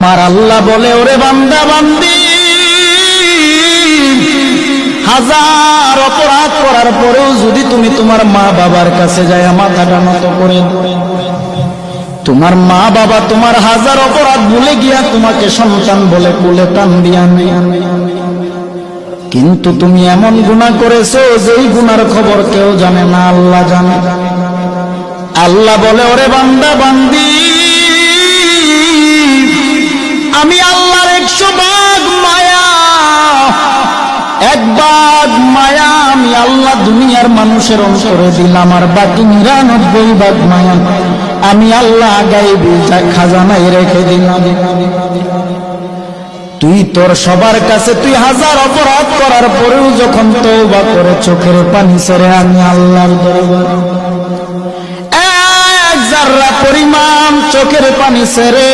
আমার আল্লাহ বলে, ওরে বান্দা বান্দি, হাজার অপরাধ করার পরেও যদি তুমি তোমার মা বাবার কাছে যায় মাথাটা নত করে, তোমার মা বাবা তোমার হাজার অপরাধ ভুলে গিয়া তোমাকে সন্তান বলে কোলে টান দিয়া নেয়, কিন্তু তুমি এমন গুনাহ করেছো যেই গুনার খবর কেউ জানে না, আল্লাহ জানে। আল্লাহ বলে, ওরে বান্দা বান্দি, আমি আল্লাহর 100 ভাগ মায়া, 1 ভাগ মায়া আমি আল্লাহ দুনিয়ার মানুষের অন্তরে দিলাম, আর বাকি 99 ভাগ মায়া আমি আল্লাহ গায়বী খাজানায় রেখে দিলাম। তুই তোর সবার কাছে তুই হাজার অপরাধ করার পরেও যখন তওবা করে চোখের পানি ছেড়ে আমি আল্লাহর দরবারে 1 জাররা পরিমাণ চোখের পানি ছেড়ে